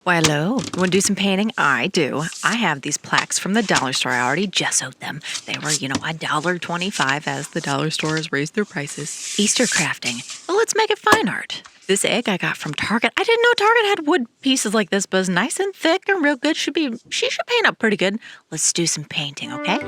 Why, hello. You want to do some painting? I do. I have these plaques from the dollar store. I already gessoed them. They were, $1.25 as the dollar store has raised their prices. Easter crafting. Well, let's make it fine art. This egg I got from Target. I didn't know Target had wood pieces like this, but it's nice and thick and real good. She should paint up pretty good. Let's do some painting, okay?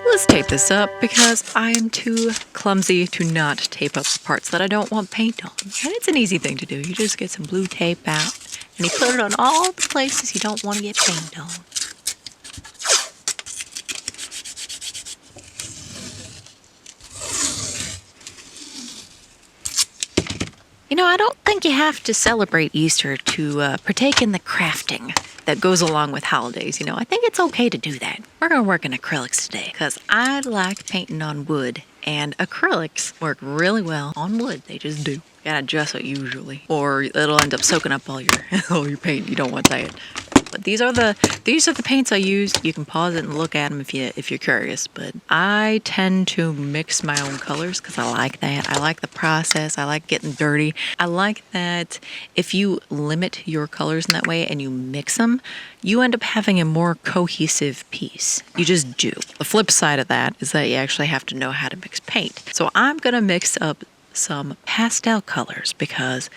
Let's tape this up because I am too clumsy to not tape up the parts that I don't want paint on. And it's an easy thing to do. You just get some blue tape out and you put it on all the places you don't want to get paint on. I don't think you have to celebrate Easter to partake in the crafting that goes along with holidays. I think it's okay to do that. We're going to work in acrylics today because I like painting on wood, and acrylics work really well on wood. They just do. You gotta adjust it usually, or it'll end up soaking up all your paint. You don't want that. But these are the paints I use. You can pause it and look at them if you're curious. But I tend to mix my own colors because I like that. I like the process. I like getting dirty. I like that if you limit your colors in that way and you mix them, you end up having a more cohesive piece. You just do. The flip side of that is that you actually have to know how to mix paint. So I'm gonna mix up some pastel colors because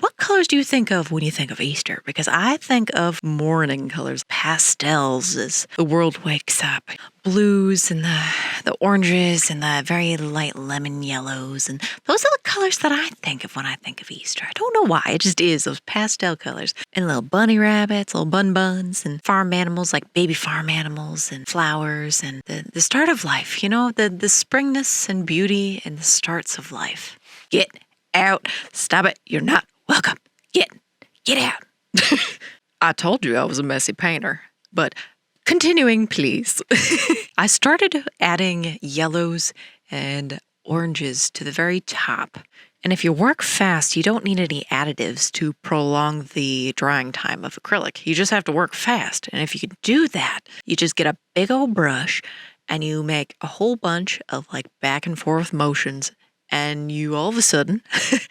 what colors do you think of when you think of Easter? Because I think of morning colors, pastels as the world wakes up, blues and the oranges and the very light lemon yellows. And those are the colors that I think of when I think of Easter. I don't know why. It just is those pastel colors. And little bunny rabbits, little buns, and farm animals like baby farm animals and flowers and the start of life, the springness and beauty and the starts of life. Get out. Stop it. You're not welcome. Get out. I told you I was a messy painter, but continuing, please. I started adding yellows and oranges to the very top. And if you work fast, you don't need any additives to prolong the drying time of acrylic. You just have to work fast. And if you can do that, you just get a big old brush and you make a whole bunch of back and forth motions. And you all of a sudden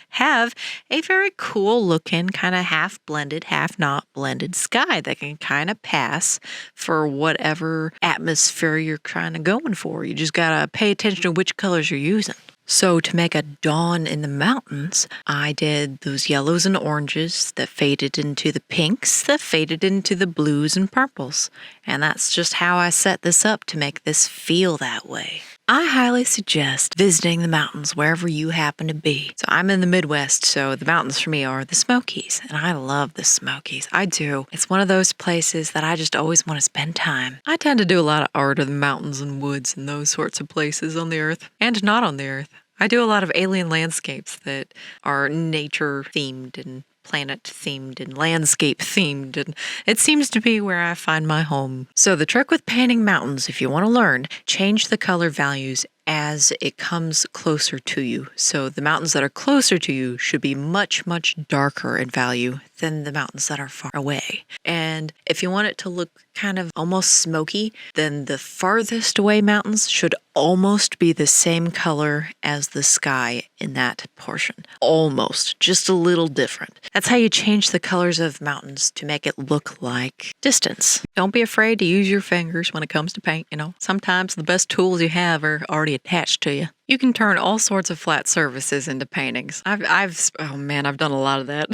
have a very cool looking, kind of half blended, half not blended sky that can kind of pass for whatever atmosphere you're kind of going for. You just got to pay attention to which colors you're using. So to make a dawn in the mountains, I did those yellows and oranges that faded into the pinks, that faded into the blues and purples. And that's just how I set this up to make this feel that way. I highly suggest visiting the mountains wherever you happen to be. So I'm in the Midwest, so the mountains for me are the Smokies, and I love the Smokies. I do. It's one of those places that I just always want to spend time. I tend to do a lot of art of the mountains and woods and those sorts of places on the earth, and not on the earth. I do a lot of alien landscapes that are nature themed and planet themed and landscape themed, and it seems to be where I find my home. So the trick with painting mountains, if you want to learn, change the color values as it comes closer to you. So the mountains that are closer to you should be much, much darker in value than the mountains that are far away. And if you want it to look kind of almost smoky, then the farthest away mountains should almost be the same color as the sky in that portion. Almost, just a little different. That's how you change the colors of mountains to make it look like distance. Don't be afraid to use your fingers when it comes to paint, Sometimes the best tools you have are already attached to you. You can turn all sorts of flat surfaces into paintings. I've done a lot of that.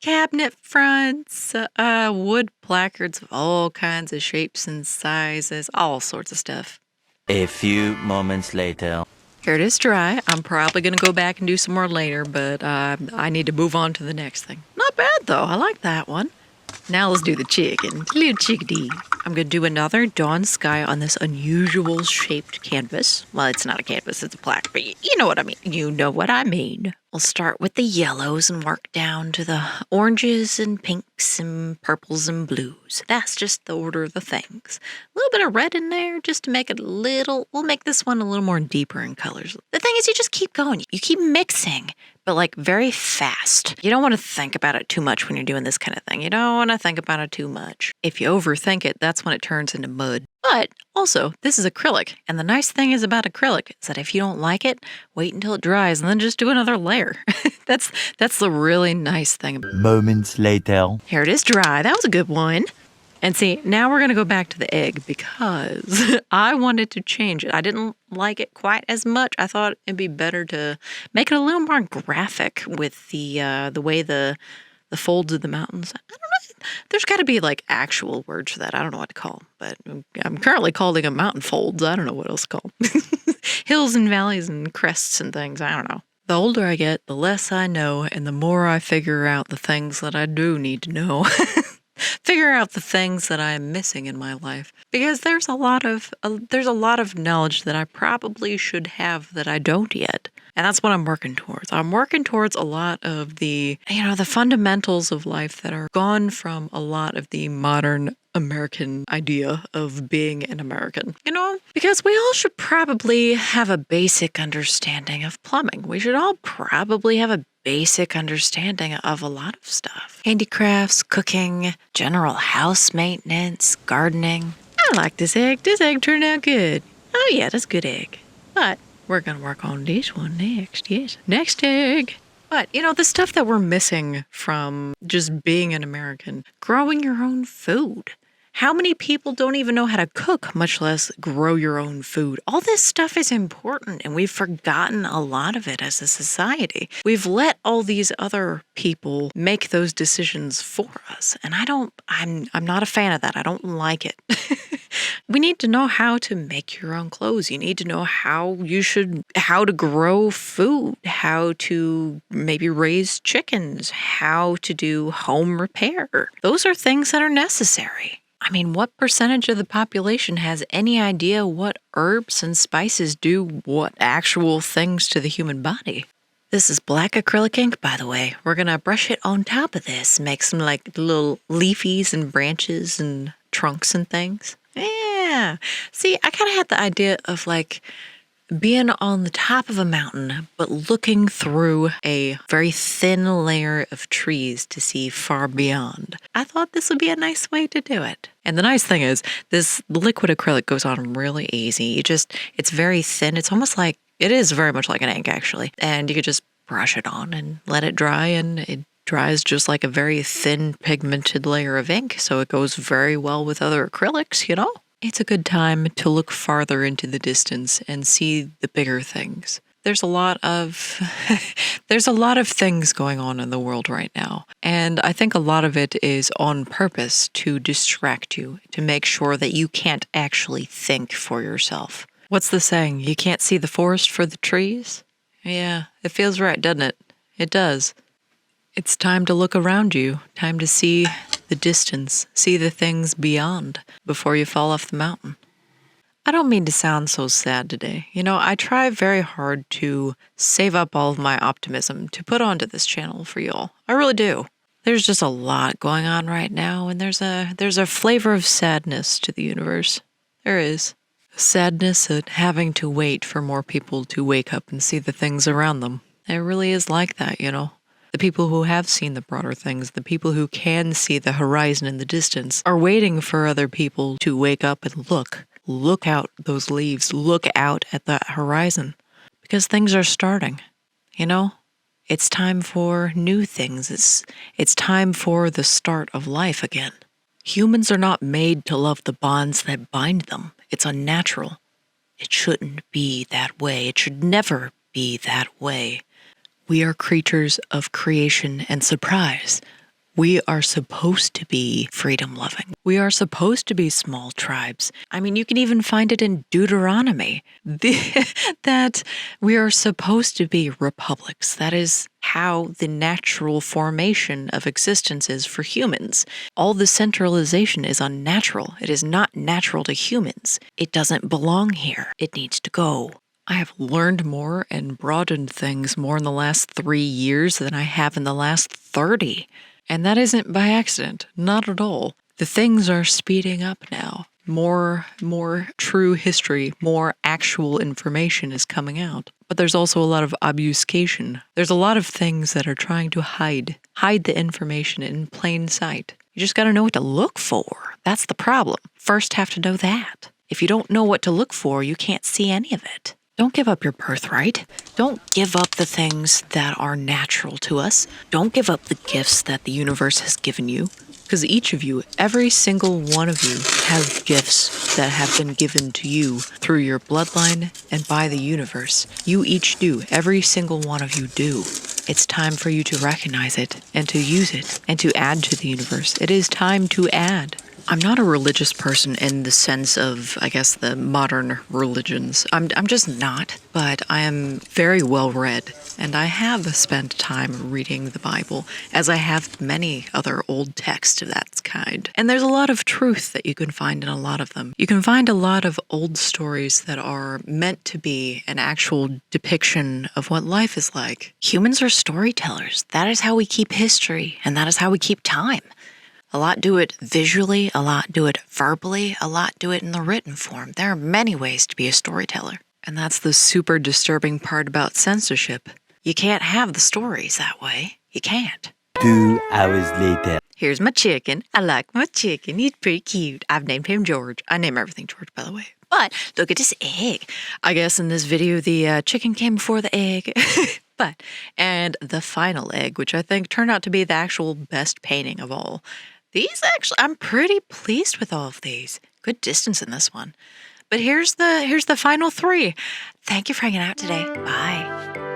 Cabinet fronts, wood placards of all kinds of shapes and sizes, all sorts of stuff. A few moments later. Here it is dry. I'm probably going to go back and do some more later, but I need to move on to the next thing. Not bad, though. I like that one. Now let's do the chicken. Little chickadee. I'm going to do another dawn sky on this unusual shaped canvas. Well, it's not a canvas, it's a plaque, but you know what I mean. You know what I mean. We'll start with the yellows and work down to the oranges and pinks and purples and blues. That's just the order of the things. A little bit of red in there just to make it we'll make this one a little more deeper in colors. The thing is, you just keep going. You keep mixing but like very fast. You don't want to think about it too much when you're doing this kind of thing. You don't want to think about it too much. If you overthink it, that's when it turns into mud. But also, this is acrylic. And the nice thing is about acrylic is that if you don't like it, wait until it dries and then just do another layer. That's the really nice thing. Moments later. Here it is dry. That was a good one. And see, now we're going to go back to the egg because I wanted to change it. I didn't like it quite as much. I thought it'd be better to make it a little more graphic with the way the folds of the mountains. I don't know. There's got to be like actual words for that. I don't know what to call them, but I'm currently calling them mountain folds. I don't know what else to call them. Hills and valleys and crests and things. I don't know. The older I get, the less I know, and the more I figure out the things that I do need to know. Figure out the things that I'm missing in my life, because there's a lot of knowledge that I probably should have that I don't yet. And that's what I'm working towards. I'm working towards a lot of the fundamentals of life that are gone from a lot of the modern American idea of being an American. Because we all should probably have a basic understanding of plumbing. We should all probably have a basic understanding of a lot of stuff. Handicrafts, cooking, general house maintenance, gardening. I like this egg. This egg turned out good. Oh yeah, that's a good egg. But we're going to work on this one next. Yes, next egg. But, the stuff that we're missing from just being an American, growing your own food. How many people don't even know how to cook, much less grow your own food? All this stuff is important, and we've forgotten a lot of it as a society. We've let all these other people make those decisions for us, and I'm not a fan of that. I don't like it. We need to know how to make your own clothes. You need to know how to grow food, how to maybe raise chickens, how to do home repair. Those are things that are necessary. I mean, what percentage of the population has any idea what herbs and spices do what actual things to the human body? This is black acrylic ink, by the way. We're going to brush it on top of this, make some like little leafies and branches and trunks and things. Yeah. See, I kind of had the idea of like being on the top of a mountain, but looking through a very thin layer of trees to see far beyond. I thought this would be a nice way to do it. And the nice thing is, this liquid acrylic goes on really easy. It's very thin. It is very much like an ink, actually. And you could just brush it on and let it dry, and it dries just like a very thin pigmented layer of ink. So it goes very well with other acrylics, It's a good time to look farther into the distance and see the bigger things. There's a lot of things going on in the world right now. And I think a lot of it is on purpose to distract you, to make sure that you can't actually think for yourself. What's the saying? You can't see the forest for the trees? Yeah, it feels right, doesn't it? It does. It's time to look around you, time to see the distance, see the things beyond before you fall off the mountain. I don't mean to sound so sad today. I try very hard to save up all of my optimism to put onto this channel for y'all. I really do. There's just a lot going on right now, and there's a flavor of sadness to the universe. There is. Sadness at having to wait for more people to wake up and see the things around them. It really is like that, The people who have seen the broader things, the people who can see the horizon in the distance, are waiting for other people to wake up and look out those leaves, look out at that horizon. Because things are starting, It's time for new things. It's time for the start of life again. Humans are not made to love the bonds that bind them. It's unnatural. It shouldn't be that way. It should never be that way. We are creatures of creation and surprise. We are supposed to be freedom-loving. We are supposed to be small tribes. I mean, you can even find it in Deuteronomy that we are supposed to be republics. That is how the natural formation of existence is for humans. All the centralization is unnatural. It is not natural to humans. It doesn't belong here. It needs to go. I have learned more and broadened things more in the last 3 years than I have in the last 30. And that isn't by accident, not at all. The things are speeding up now. more true history, more actual information is coming out. But there's also a lot of obfuscation. There's a lot of things that are trying to hide the information in plain sight. You just got to know what to look for. That's the problem. First have to know that. If you don't know what to look for, you can't see any of it. Don't give up your birthright. Don't give up the things that are natural to us. Don't give up the gifts that the universe has given you. Because each of you, every single one of you, has gifts that have been given to you through your bloodline and by the universe. You each do. Every single one of you do. It's time for you to recognize it and to use it and to add to the universe. It is time to add. I'm not a religious person in the sense of, I guess, the modern religions. I'm just not, but I am very well read, and I have spent time reading the Bible, as I have many other old texts of that kind. And there's a lot of truth that you can find in a lot of them. You can find a lot of old stories that are meant to be an actual depiction of what life is like. Humans are storytellers. That is how we keep history, and that is how we keep time. A lot do it visually, a lot do it verbally, a lot do it in the written form. There are many ways to be a storyteller. And that's the super disturbing part about censorship. You can't have the stories that way. You can't. 2 hours later. Here's my chicken. I like my chicken. He's pretty cute. I've named him George. I name everything George, by the way. But look at this egg. I guess in this video, the chicken came before the egg. And the final egg, which I think turned out to be the actual best painting of all. These actually, I'm pretty pleased with all of these. Good distance in this one. But here's the final 3. Thank you for hanging out today. Bye.